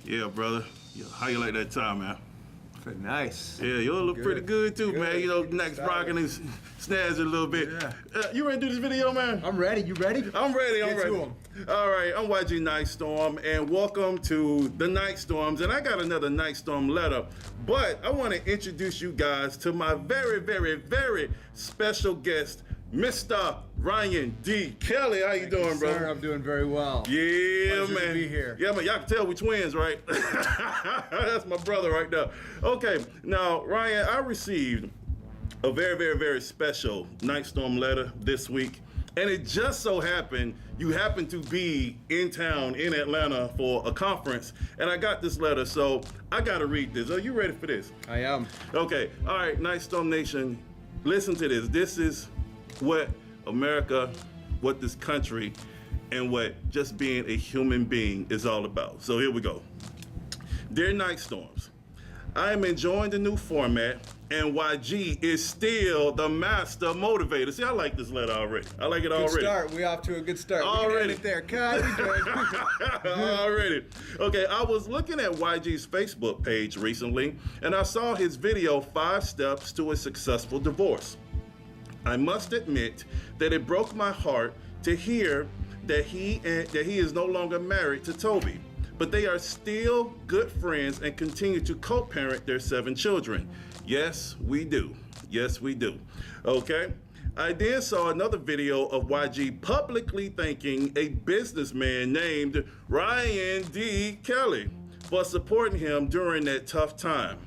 Yeah, brother. Yeah, how you like that time, man? Pretty nice. Yeah, you look pretty good too, man. You know, next rocking and snazzy a little bit. Yeah. You ready to do this video, man? I'm ready. You ready? I'm ready. Get to ready. 'em. All right, I'm YG Nyghtstorm, and welcome to the Nyghtstorms. And I got another Nyghtstorm letter, but I want to introduce you guys to my very, very, very special guest, Mr. Ryan D. Kelly. How you doing, bro? Sir, I'm doing very well. Yeah, Pleasure man. to be here. Yeah, man. Y'all can tell we twins, right? That's my brother right there. Okay, now, Ryan, I received a very, very, very special Nyghtstorm letter this week. And it just so happened you happen to be in town in Atlanta for a conference, and I got this letter, so I gotta read this. Are you ready for this? I am. Okay, all right, Nyghtstorm Nation, listen to this. This is what America, what this country, and what just being a human being is all about. So here we go. Dear Nyghtstorms, I am enjoying the new format, and YG is still the master motivator. See, I like this letter already. I like it already. Good start. We off to a good start. Already. We can end it there. God, we good. Already. Okay, I was looking at YG's Facebook page recently, and I saw his video, 5 Steps to a Successful Divorce. I must admit that it broke my heart to hear that he is no longer married to Toby, but they are still good friends and continue to co-parent their 7 children. Yes, we do. Yes, we do. Okay. I then saw another video of YG publicly thanking a businessman named Ryan D. Kelly for supporting him during that tough time.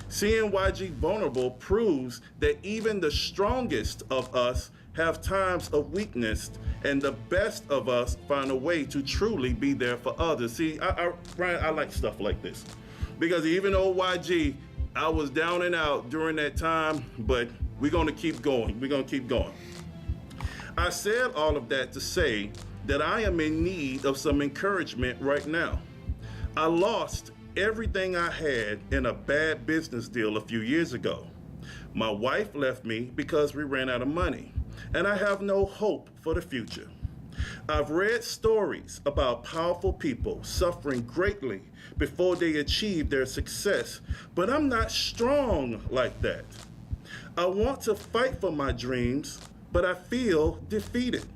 Seeing YG vulnerable proves that even the strongest of us have times of weakness, and the best of us find a way to truly be there for others. See, Ryan, I like stuff like this, because even though YG, I was down and out during that time, but we're gonna keep going. We're gonna keep going. I said all of that to say that I am in need of some encouragement right now. I lost everything I had in a bad business deal a few years ago. My wife left me because we ran out of money, and I have no hope for the future. I've read stories about powerful people suffering greatly before they achieve their success, but I'm not strong like that. I want to fight for my dreams, but I feel defeated.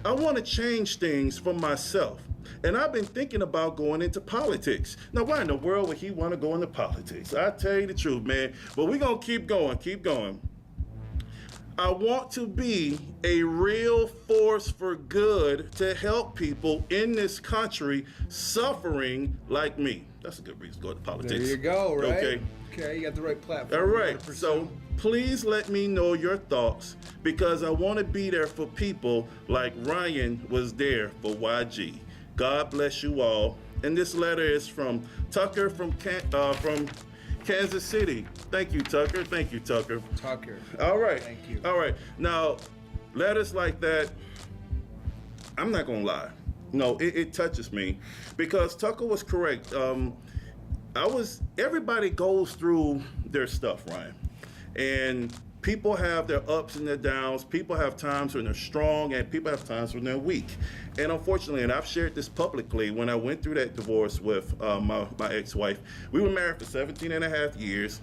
I want to change things for myself, and I've been thinking about going into politics. Now, why in the world would he want to go into politics? I tell you the truth, man, but we're going to keep going, keep going. I want to be a real force for good to help people in this country suffering like me. That's a good reason to go into politics. There you go, right? Okay. Okay, you got the right platform. All right, so please let me know your thoughts, because I want to be there for people like Ryan was there for YG. God bless you all. And this letter is from Tucker from Kansas City. Thank you, Tucker. Thank you, Tucker. Tucker. All right. Thank you. All right. Now, letters like that, I'm not gonna lie. No, it touches me, because Tucker was correct. Everybody goes through their stuff, Ryan. And people have their ups and their downs. People have times when they're strong, and people have times when they're weak. And unfortunately, and I've shared this publicly, when I went through that divorce with my ex-wife, we were married for 17 and a half years,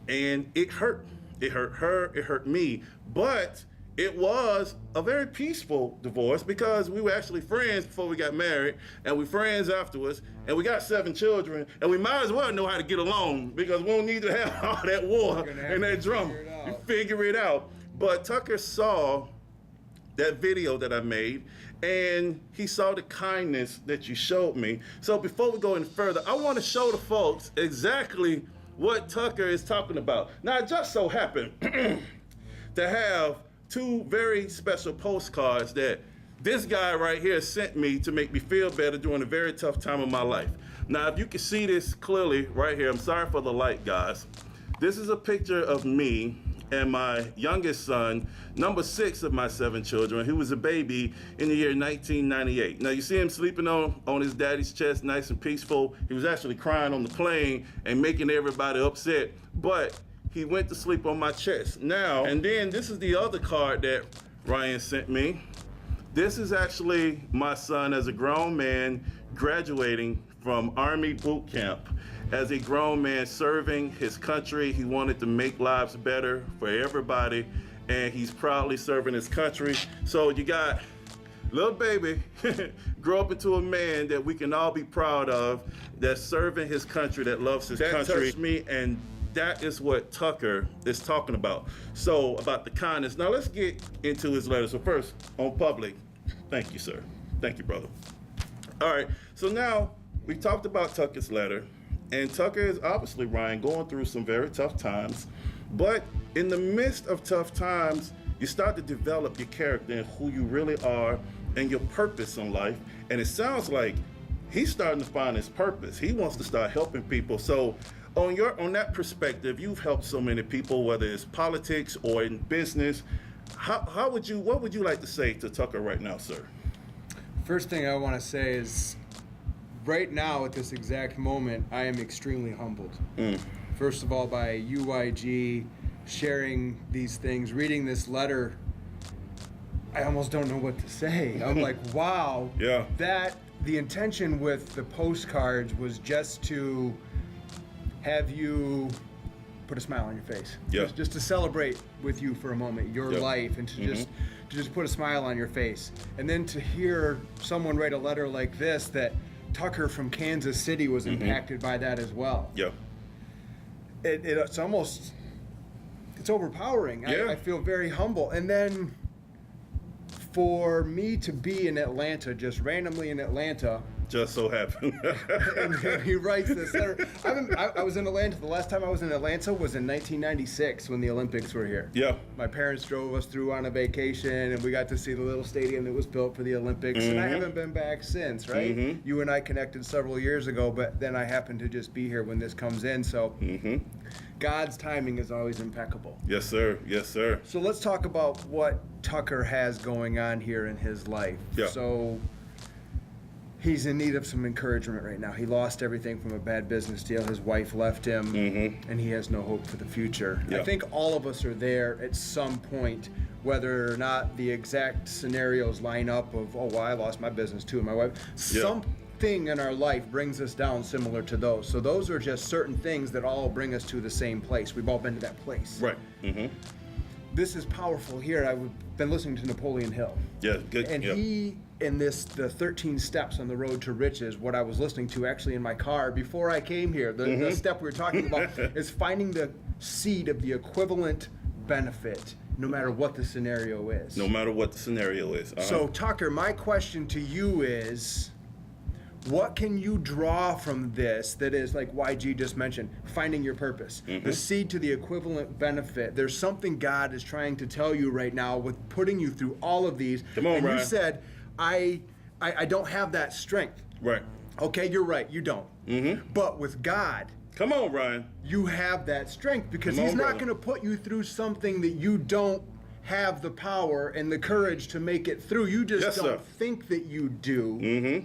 and it hurt. It hurt her, it hurt me, but it was a very peaceful divorce, because we were actually friends before we got married, and we're friends afterwards, and we got 7 children, and we might as well know how to get along, because we don't need to have all that war and that drama. You figure it out. But Tucker saw that video that I made, and he saw the kindness that you showed me. So before we go any further, I want to show the folks exactly what Tucker is talking about. Now, it just so happened to have 2 very special postcards that this guy right here sent me to make me feel better during a very tough time of my life. Now, if you can see this clearly right here, I'm sorry for the light, guys. This is a picture of me and my youngest son, number 6 of my 7 children, who was a baby in the year 1998. Now, you see him sleeping on his daddy's chest, nice and peaceful. He was actually crying on the plane and making everybody upset, but he went to sleep on my chest. Now, and then this is the other card that Ryan sent me. This is actually my son as a grown man graduating from Army boot camp. As a grown man serving his country, he wanted to make lives better for everybody, and he's proudly serving his country. So you got little baby grow up into a man that we can all be proud of, that's serving his country, that loves his country. That touched me, and that is what Tucker is talking about. So about the kindness. Now let's get into his letter. So first, on public, thank you, sir. Thank you, brother. All right, so now we talked about Tucker's letter, and Tucker is obviously, Ryan, going through some very tough times, but in the midst of tough times, you start to develop your character and who you really are and your purpose in life, and it sounds like he's starting to find his purpose. He wants to start helping people. So on that perspective, you've helped so many people, whether it's politics or in business. What would you like to say to Tucker right now, sir? First thing I want to say is, right now at this exact moment, I am extremely humbled. First of all, by UYG sharing these things, reading this letter, I almost don't know what to say. I'm like, wow. Yeah. That the intention with the postcards was just to have you put a smile on your face. Yeah. Just to celebrate with you for a moment, your life, and to just put a smile on your face. And then to hear someone write a letter like this, that Tucker from Kansas City was impacted by that as well. Yeah. It's almost, it's overpowering. Yeah. I feel very humble. And then for me to be in Atlanta, just randomly in Atlanta. Just so happened. and he writes this letter. I was in Atlanta. The last time I was in Atlanta was in 1996 when the Olympics were here. Yeah. My parents drove us through on a vacation, and we got to see the little stadium that was built for the Olympics. And I haven't been back since, right? You and I connected several years ago, but then I happened to just be here when this comes in. So God's timing is always impeccable. Yes, sir. Yes, sir. So let's talk about what Tucker has going on here in his life. Yeah. So he's in need of some encouragement right now. He lost everything from a bad business deal. His wife left him, and he has no hope for the future. Yeah. I think all of us are there at some point, whether or not the exact scenarios line up of, oh, well, I lost my business too, and my wife. Yeah. Something in our life brings us down similar to those. So those are just certain things that all bring us to the same place. We've all been to that place. Right. This is powerful here. I've been listening to Napoleon Hill. Yeah, good. And he, in the 13 steps on the road to riches, what I was listening to actually in my car before I came here, the step we were talking about is finding the seed of the equivalent benefit, no matter what the scenario is. No matter what the scenario is. So, Tucker, my question to you is, what can you draw from this that is, like YG just mentioned, finding your purpose, the seed to the equivalent benefit? There's something God is trying to tell you right now with putting you through all of these. Come on, and Ryan. you said, I don't have that strength. Right. Okay, you're right, you don't. But with God, Come on, Ryan. you have that strength, because Come on, He's not brother. going to put you through something that you don't have the power and the courage to make it through. You just Yes, don't sir. think that you do.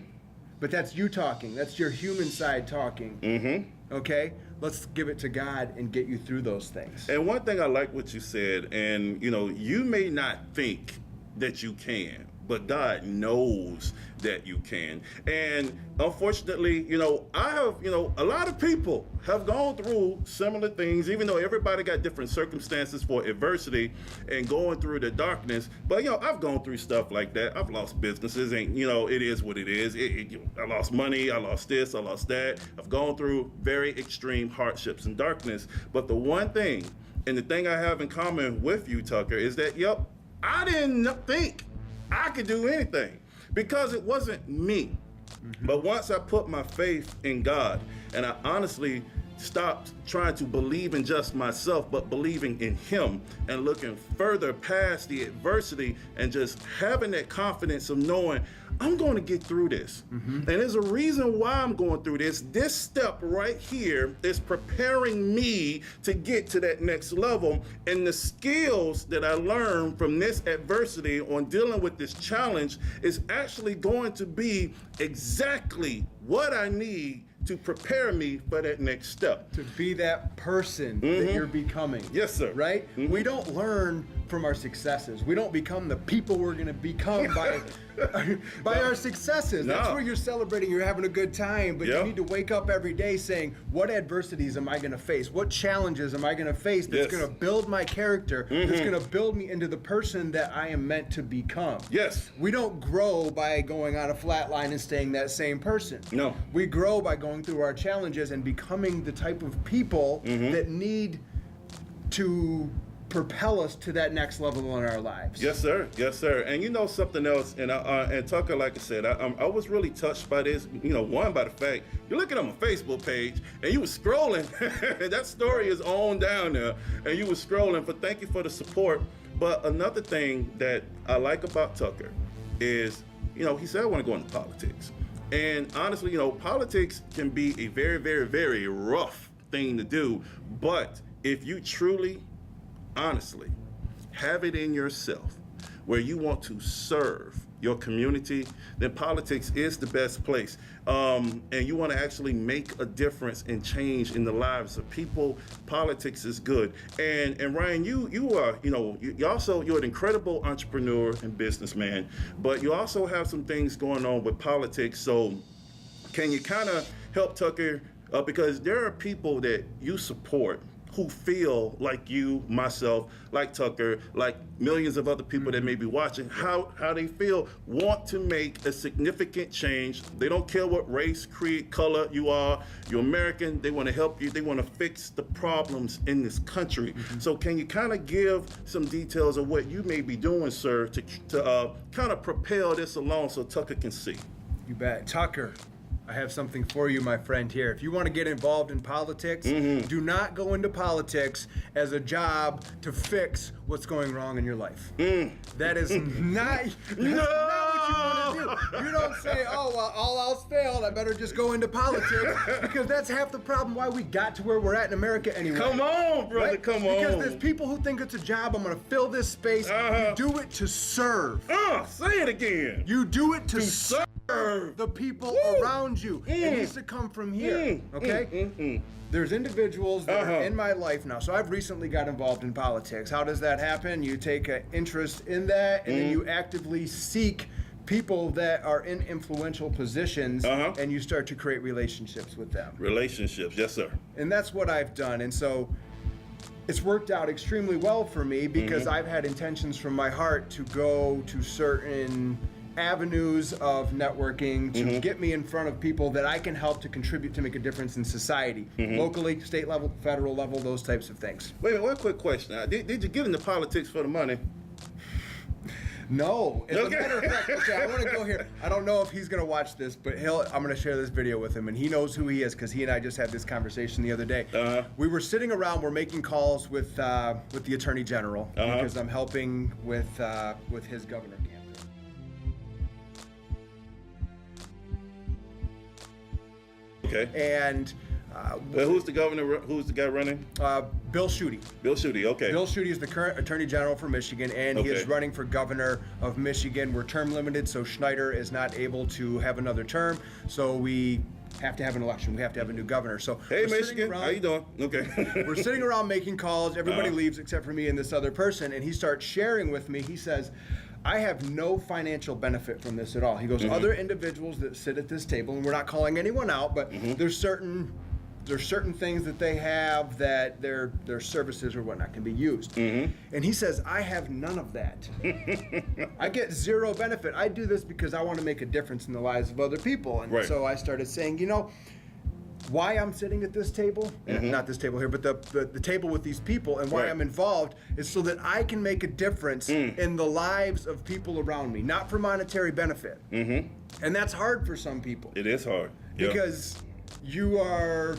But that's you talking. That's your human side talking. Okay? Let's give it to God and get you through those things. And one thing I like what you said, and you may not think that you can, but God knows that you can. And unfortunately, I have, a lot of people have gone through similar things, even though everybody got different circumstances for adversity and going through the darkness. But, I've gone through stuff like that. I've lost businesses, and, it is what it is. I lost money, I lost this, I lost that. I've gone through very extreme hardships and darkness. But the one thing, and the thing I have in common with you, Tucker, is that, I didn't think I could do anything because it wasn't me. But once I put my faith in God, and I honestly stopped trying to believe in just myself, but believing in Him and looking further past the adversity and just having that confidence of knowing I'm going to get through this. And there's a reason why I'm going through this. This step right here is preparing me to get to that next level. And the skills that I learned from this adversity on dealing with this challenge is actually going to be exactly what I need to prepare me for that next step. To be that person that you're becoming. Yes, sir. Right? We don't learn from our successes. We don't become the people we're going to become by by our successes. That's No. where you're celebrating, you're having a good time, but Yep. you need to wake up every day saying, what adversities am I going to face? What challenges am I going to face that's Yes. going to build my character, that's going to build me into the person that I am meant to become? Yes. We don't grow by going on a flat line and staying that same person. No. We grow by going through our challenges and becoming the type of people that need to propel us to that next level in our lives. Yes, sir. Yes, sir. And you know something else, and Tucker, like I said, I was really touched by this. You know, one, by the fact you're looking at my Facebook page and you were scrolling. That story is on down there, and you were scrolling. But thank you for the support. But another thing that I like about Tucker is, you know, he said I want to go into politics, and honestly, you know, politics can be a very, very, very rough thing to do. But if you truly, honestly, have it in yourself where you want to serve your community, then politics is the best place. And you want to actually make a difference and change in the lives of people. Politics is good. And Ryan, you are, you know, you're an incredible entrepreneur and businessman, but you also have some things going on with politics. So can you kind of help Tucker? Because there are people that you support who feel like you, myself, like Tucker, like millions of other people that may be watching, how they feel, want to make a significant change. They don't care what race, creed, color you are. You're American. They want to help you. They want to fix the problems in this country. So can you kind of give some details of what you may be doing, sir, to kind of propel this along so Tucker can see? You bet. Tucker, I have something for you, my friend, here. If you want to get involved in politics, do not go into politics as a job to fix what's going wrong in your life. That is not, not what you want to do. You don't say, oh, well, all else failed, I better just go into politics, because that's half the problem why we got to where we're at in America anyway. Come on, brother, Right? come on. Because there's people who think it's a job, I'm going to fill this space. You do it to serve. Say it again. You do it to serve serve the people around you. It needs to come from here, okay? There's individuals that are in my life now. So I've recently got involved in politics. How does that happen? You take an interest in that, and then you actively seek people that are in influential positions, and you start to create relationships with them. Relationships, yes, sir. And that's what I've done. And so it's worked out extremely well for me, because I've had intentions from my heart to go to certain avenues of networking to get me in front of people that I can help to contribute to make a difference in society, locally, state level, federal level, those types of things. Wait a minute, one quick question. Did you get into politics for the money? No. As a matter of fact, okay, I want to go here. I don't know if he's going to watch this, but I'm going to share this video with him, and he knows who he is, because he and I just had this conversation the other day. We were sitting around, we're making calls with the Attorney General, because I'm helping with his governor campaign. Okay. And Who's the governor? Who's the guy running? Bill Schuette. Bill Schuette. Okay. Bill Schuette is the current Attorney General for Michigan, and he is running for governor of Michigan. We're term limited, so Schneider is not able to have another term, so we have to have an election. We have to have a new governor. So Hey, Michigan, how you doing? Okay. We're sitting around making calls. Everybody leaves except for me and this other person, and he starts sharing with me. He says, I have no financial benefit from this at all. He goes, other individuals that sit at this table, and we're not calling anyone out, but there's certain things that they have that their services or whatnot can be used. And he says, I have none of that. I get zero benefit. I do this because I want to make a difference in the lives of other people. And so I started saying, you know, why I'm sitting at this table, not this table here, but the table with these people, and why I'm involved is so that I can make a difference in the lives of people around me, not for monetary benefit. And that's hard for some people. It is hard. Because you are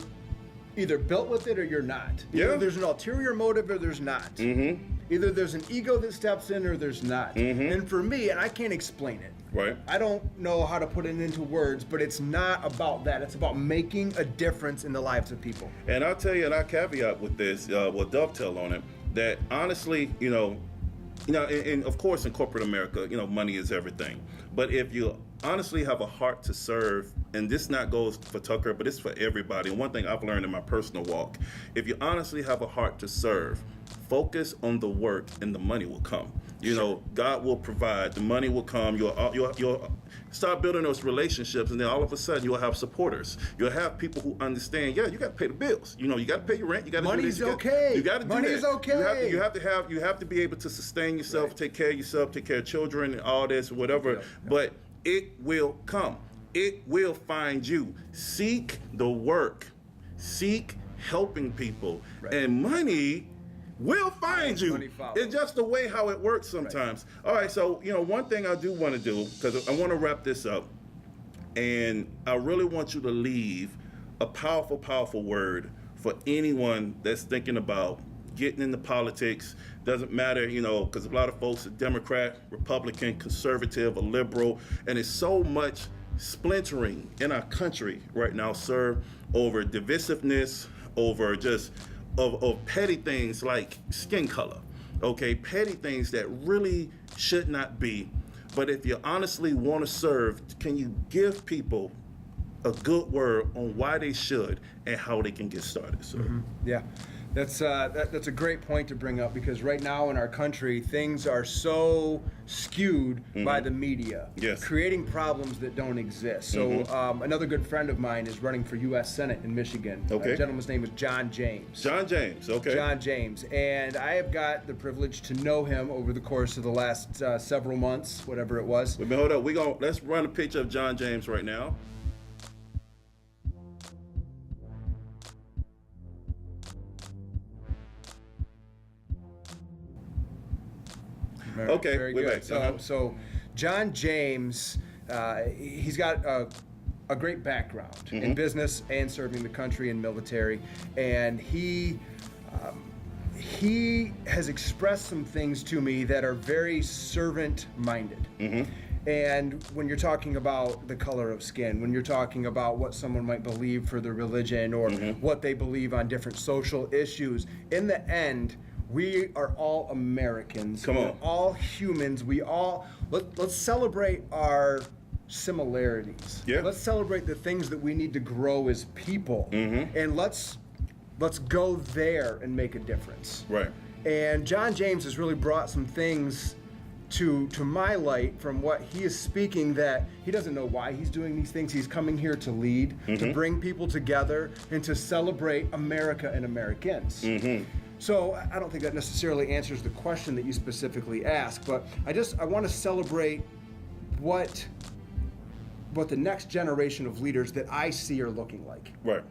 either built with it or you're not. Either there's an ulterior motive or there's not. Either there's an ego that steps in or there's not. And for me, and I can't explain it. Right. I don't know how to put it into words, but it's not about that. It's about making a difference in the lives of people. And I'll tell you, and I caveat with this, we'll dovetail on it, that honestly, and of course in corporate America, money is everything. But if you honestly have a heart to serve, and this not goes for Tucker, but it's for everybody. And one thing I've learned in my personal walk, if you honestly have a heart to serve, focus on the work and the money will come. You know, God will provide, the money will come, you'll start building those relationships, and then all of a sudden you'll have supporters. You'll have people who understand, yeah, you got to pay the bills. You know, you got to pay your rent, you got to do this. Money's okay. You got to do that. Money's okay. You have to be able to sustain yourself, Right. take care of yourself, take care of children, and all this, whatever. Yeah. But it will come. It will find you. Seek the work. Seek helping people. Right. And money will find you. Money follows. It's just the way how it works sometimes. Right. All right, so, you know, one thing I do want to do, because I want to wrap this up, and I really want you to leave a powerful, powerful word for anyone that's thinking about getting into politics. Doesn't matter, you know, because a lot of folks are Democrat, Republican, conservative, or liberal, and it's so much splintering in our country right now, sir, over divisiveness, over just of petty things like skin color, okay? Petty things that really should not be. But if you honestly want to serve, can you give people a good word on why they should and how they can get started, sir? Mm-hmm. Yeah, that's a great point to bring up, because right now in our country, things are so skewed by the media, Yes. creating problems that don't exist. So another good friend of mine is running for U.S. Senate in Michigan. Okay. The gentleman's name is John James. John James, okay. John James, and I have got the privilege to know him over the course of the last several months, whatever it was. Wait a minute, hold up. Let's run a picture of John James right now. Okay, very we're good. back. So John James, he's got a great background in business and serving the country in military, and he has expressed some things to me that are very servant-minded. And when you're talking about the color of skin, when you're talking about what someone might believe for their religion, or what they believe on different social issues, in the end, we are all Americans. Come on. We're all humans. Let's celebrate our similarities. Yeah. Let's celebrate the things that we need to grow as people, and let's go there and make a difference. Right. And John James has really brought some things to my light from what he is speaking, that he doesn't know why he's doing these things. He's coming here to lead, to bring people together, and to celebrate America and Americans. So I don't think that necessarily answers the question that you specifically asked, but I want to celebrate what the next generation of leaders that I see are looking like. Right.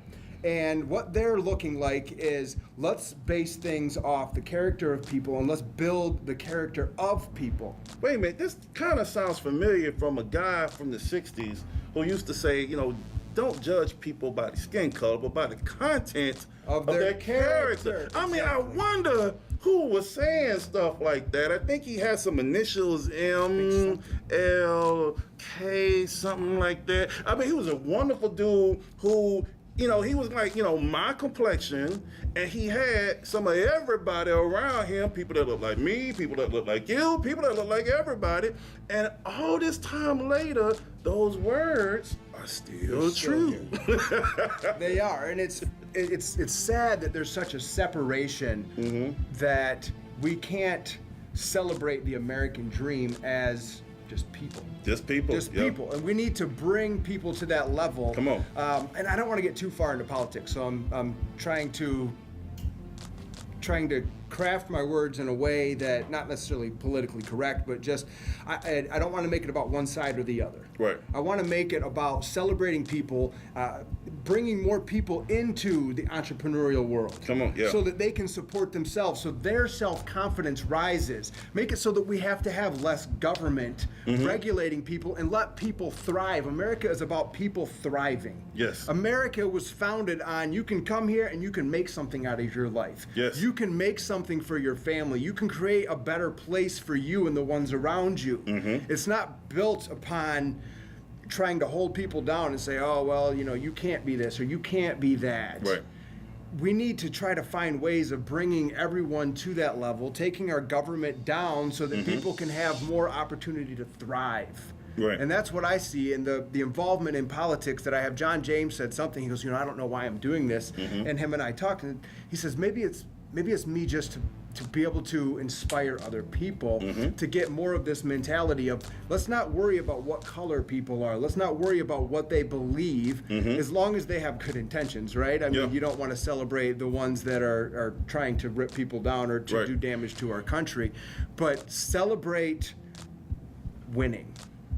And what they're looking like is, let's base things off the character of people, and let's build the character of people. Wait a minute, this kind of sounds familiar from a guy from the 60s who used to say, you know, don't judge people by the skin color, but by the content of their character. I mean, I wonder who was saying stuff like that. I think he had some initials, M, L, K, something like that. I mean, he was a wonderful dude who, you know, he was like, you know, my complexion, and he had some of everybody around him, people that look like me, people that look like you, people that look like everybody. And all this time later, those words are still true. They are, and it's sad that there's such a separation that we can't celebrate the American dream as just people. Just people. Just people. And we need to bring people to that level. Come on. And I don't want to get too far into politics, so I'm trying to craft my words in a way that not necessarily politically correct, but just I don't want to make it about one side or the other. Right. I want to make it about celebrating people, bringing more people into the entrepreneurial world. Come on, yeah. So that they can support themselves, so their self-confidence rises. Make it so that we have to have less government regulating people, and let people thrive. America is about people thriving. Yes. America was founded on, you can come here and you can make something out of your life. Yes. You can make something for your family. You can create a better place for you and the ones around you. It's not built upon trying to hold people down and say, oh, well, you know, you can't be this or you can't be that. Right. We need to try to find ways of bringing everyone to that level, taking our government down so that people can have more opportunity to thrive. Right. And that's what I see in the involvement in politics that I have. John James said something. He goes, I don't know why I'm doing this. And him and I talked, and he says, maybe it's me just to be able to inspire other people to get more of this mentality of, let's not worry about what color people are. Let's not worry about what they believe, as long as they have good intentions, right? I mean, you don't want to celebrate the ones that are trying to rip people down or to do damage to our country, but celebrate winning.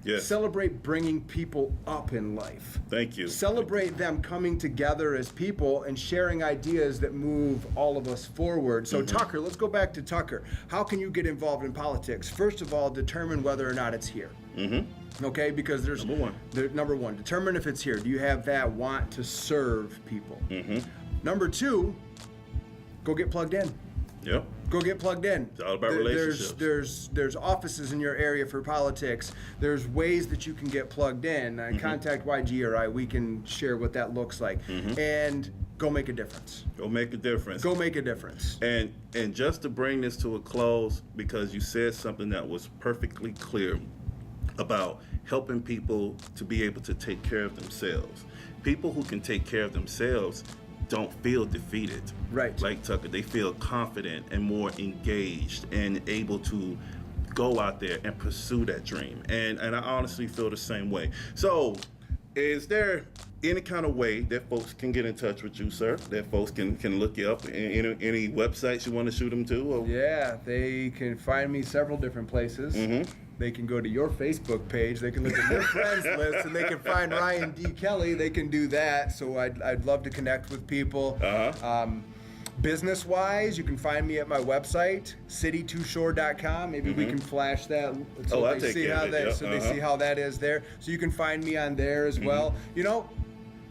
Yes. Celebrate bringing people up in life. Thank you. Celebrate them coming together as people and sharing ideas that move all of us forward. So Tucker, let's go back to Tucker. How can you get involved in politics? First of all, determine whether or not it's here. Okay, because there's number one, determine if it's here. Do you have that want to serve people? Number two, go get plugged in. Yep. Go get plugged in. It's all about relationships. There's offices in your area for politics. There's ways that you can get plugged in. Contact YG or I. We can share what that looks like. And go make a difference. Go make a difference. Go make a difference. And just to bring this to a close, because you said something that was perfectly clear about helping people to be able to take care of themselves. People who can take care of themselves don't feel defeated. Right. Like Tucker, they feel confident and more engaged and able to go out there and pursue that dream. And I honestly feel the same way. So, is there any kind of way that folks can get in touch with you, sir? That folks can look you up? Any websites you want to shoot them to? Or? Yeah, they can find me several different places. They can go to your Facebook page. They can look at your friends list, and they can find Ryan D. Kelly. They can do that. So I'd love to connect with people. Business-wise, you can find me at my website, city2shore.com. Maybe we can flash that so they see how that they see how that is there. So you can find me on there as well.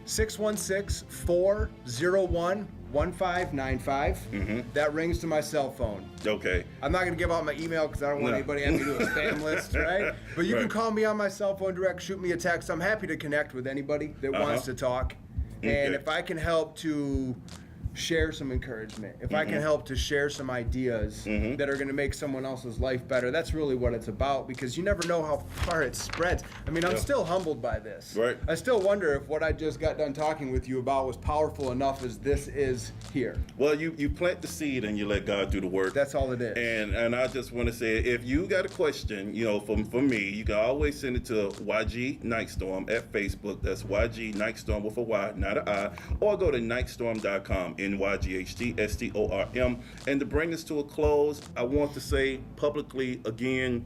616-401-1595. That rings to my cell phone. Okay. I'm not going to give out my email because I don't want anybody adding me to a spam list, right? But you can call me on my cell phone direct, shoot me a text. I'm happy to connect with anybody that wants to talk. And if I can help to share some encouragement, if I can help to share some ideas that are going to make someone else's life better, that's really what it's about, because you never know how far it spreads. I mean, I'm still humbled by this. Right. I still wonder if what I just got done talking with you about was powerful enough as this is here. Well, you plant the seed and you let God do the work. That's all it is. And I just want to say, if you got a question, from me, you can always send it to YG Nyghtstorm at Facebook. That's YG Nyghtstorm with a Y, not an I. Or go to Nyghtstorm.com, NYGHTSTORM. And to bring this to a close, I want to say publicly again,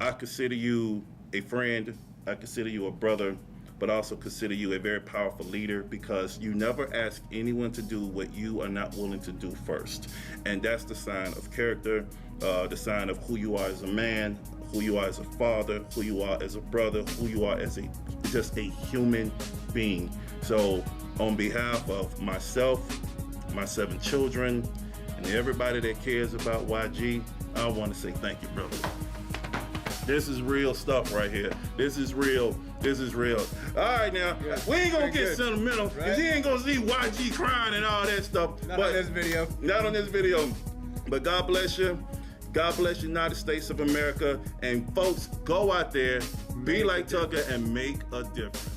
I consider you a friend, I consider you a brother, but also consider you a very powerful leader, because you never ask anyone to do what you are not willing to do first. And that's the sign of character, the sign of who you are as a man, who you are as a father, who you are as a brother, who you are as just a human being. So on behalf of myself, my 7 children, and everybody that cares about YG, I want to say thank you, brother. This is real stuff right here. This is real. This is real. All right, now, we ain't going to get sentimental, because he ain't going to see YG crying and all that stuff. Not on this video. Not on this video. But God bless you. God bless the United States of America. And folks, go out there, be like Tucker, and make a difference.